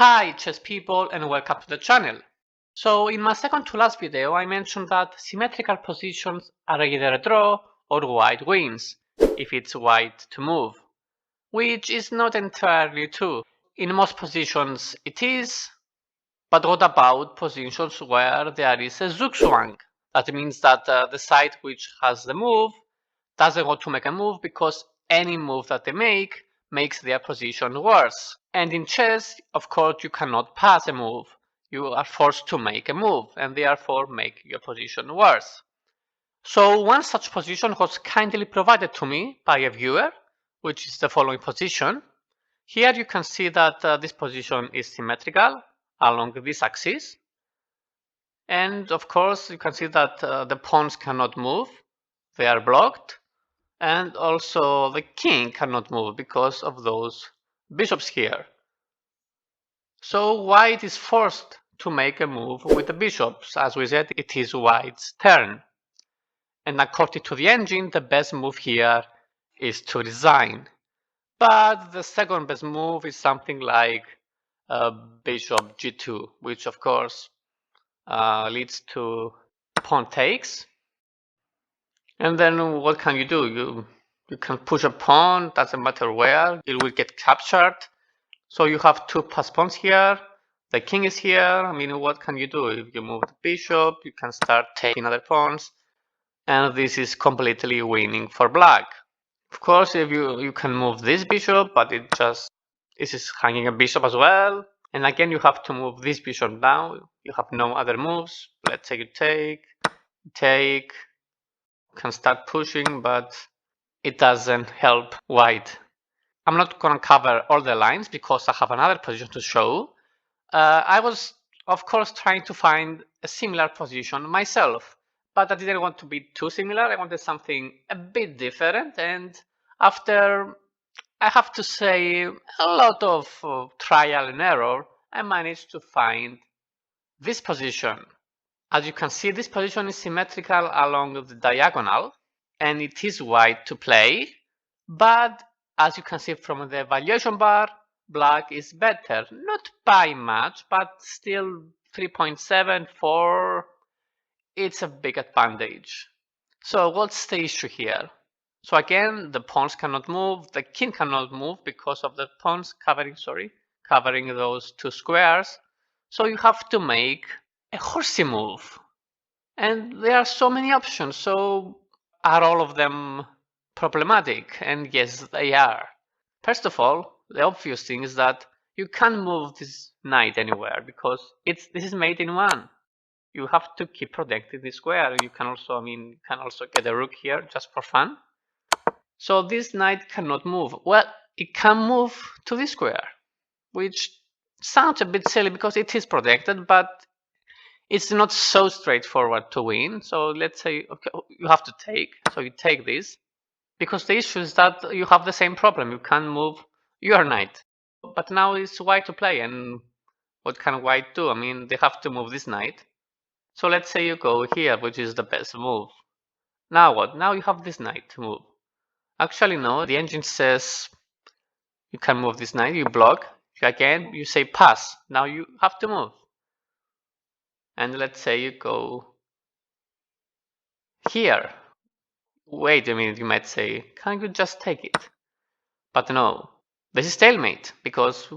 Hi chess people and welcome to the channel. So in my second to last video I mentioned that symmetrical positions are either a draw or white wins if it's white to move, which is not entirely true. In most positions it is, but what about positions where there is a zugzwang? That means that the side which has the move doesn't want to make a move because any move that they make makes their position worse. And in chess, of course, you cannot pass a move. You are forced to make a move and therefore make your position worse. So one such position was kindly provided to me by a viewer, which is the following position. Here you can see that this position is symmetrical along this axis. And of course, you can see that the pawns cannot move. They are blocked. And also the king cannot move because of those bishops here. So white is forced to make a move with the bishops. As we said, it is white's turn. And according to the engine, the best move here is to resign. But the second best move is something like bishop g2, which of course leads to pawn takes. And then what can you do? You can push a pawn, doesn't matter where, it will get captured. So you have two pass pawns here, the king is here. I mean, what can you do? If you move the bishop, you can start taking other pawns, and this is completely winning for black. Of course, if you can move this bishop, but this is hanging a bishop as well. And again, you have to move this bishop down. You have no other moves. Let's say you take, can start pushing, but it doesn't help white. I'm not going to cover all the lines because I have another position to show. I was, of course, trying to find a similar position myself, but I didn't want to be too similar. I wanted something a bit different. And after, I have to say, a lot of trial and error, I managed to find this position. As you can see, this position is symmetrical along the diagonal, and it is white to play, but as you can see from the evaluation bar, black is better. Not by much, but still 3.74. It's a big advantage. So what's the issue here? So again, the pawns cannot move, the king cannot move because of the pawns covering those two squares. So you have to make a horsey move. And there are so many options. So are all of them problematic? And yes, they are. First of all, the obvious thing is that you can't move this knight anywhere because this is made in one. You have to keep protecting the square. You can also get a rook here just for fun. So this knight cannot move. Well, it can move to this square, which sounds a bit silly because it is protected, but it's not so straightforward to win. So let's say, okay, you have to take. So you take this. Because the issue is that you have the same problem. You can't move your knight. But now it's white to play. And what can white do? I mean, they have to move this knight. So let's say you go here, which is the best move. Now what? Now you have this knight to move. Actually, no. The engine says you can move this knight. You block. Again, you say pass. Now you have to move. And let's say you go here. Wait a minute, you might say, can't you just take it? But no, this is stalemate because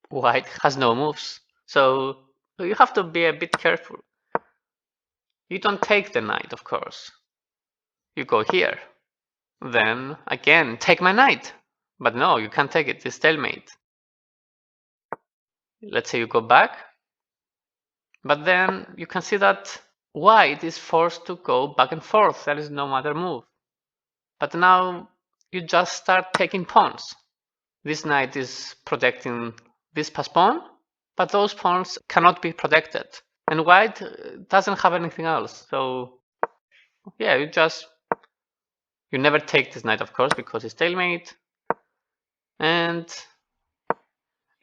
white has no moves. So you have to be a bit careful. You don't take the knight, of course. You go here. Then again, take my knight. But no, you can't take it, it's stalemate. Let's say you go back. But then you can see that white is forced to go back and forth. There is no other move. But now you just start taking pawns. This knight is protecting this pass pawn, but those pawns cannot be protected. And white doesn't have anything else. So yeah, you never take this knight, of course, because it's stalemate. And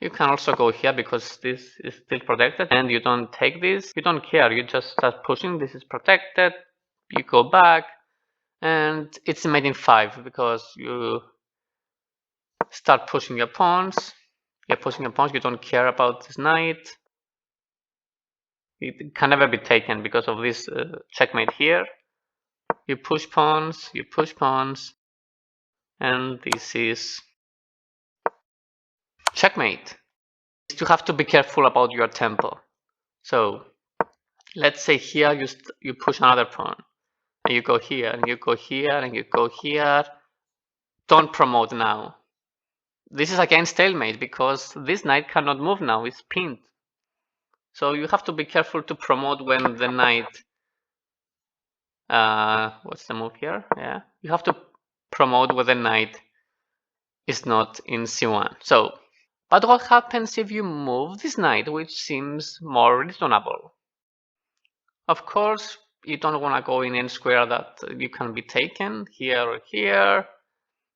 you can also go here because this is still protected, and you don't take this. You don't care, you just start pushing. This is protected. You go back, and it's made in 5 because you start pushing your pawns. You're pushing your pawns, you don't care about this knight. It can never be taken because of this checkmate here. You push pawns, and this is checkmate. You have to be careful about your tempo. So let's say here you push another pawn, and you go here, and you go here, and you go here. Don't promote now. This is against stalemate because this knight cannot move now, it's pinned. So you have to be careful to promote when the knight, what's the move here? Yeah, you have to promote when the knight is not in c1. So, but what happens if you move this knight, which seems more reasonable? Of course, you don't want to go in any square that you can be taken, here or here.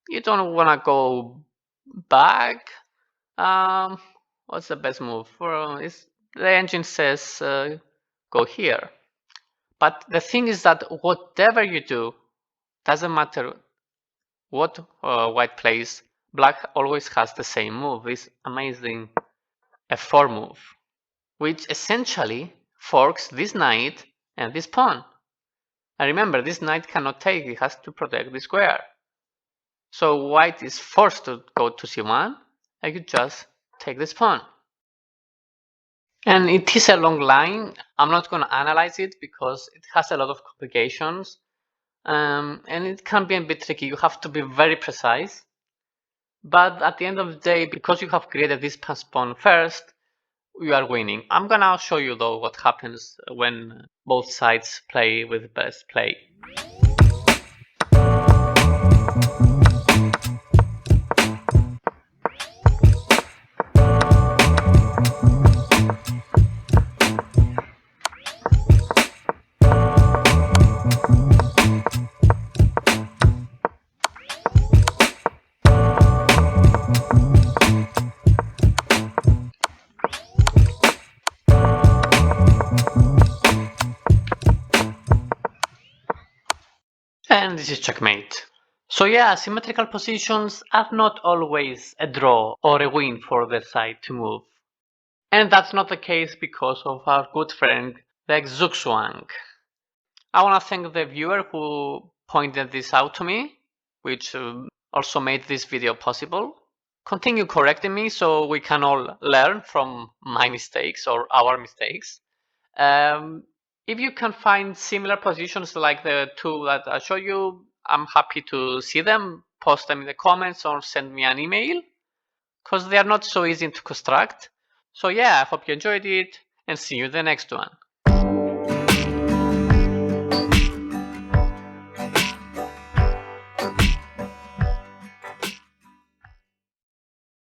You don't want to go back. What's the best move? The engine says go here. But the thing is that whatever you do, doesn't matter what white plays, black always has the same move, this amazing f4 move, which essentially forks this knight and this pawn. And remember, this knight cannot take, it has to protect the square. So white is forced to go to c1, and you just take this pawn. And it is a long line. I'm not going to analyze it because it has a lot of complications. And it can be a bit tricky. You have to be very precise. But at the end of the day, because you have created this pawn first, you are winning. I'm going to show you though what happens when both sides play with best play. And this is checkmate. So yeah, symmetrical positions are not always a draw or a win for the side to move. And that's not the case because of our good friend, the Zugzwang. I want to thank the viewer who pointed this out to me, which also made this video possible. Continue correcting me so we can all learn from my mistakes or our mistakes. If you can find similar positions like the two that I show you, I'm happy to see them. Post them in the comments or send me an email because they are not so easy to construct. So yeah, I hope you enjoyed it and see you in the next one.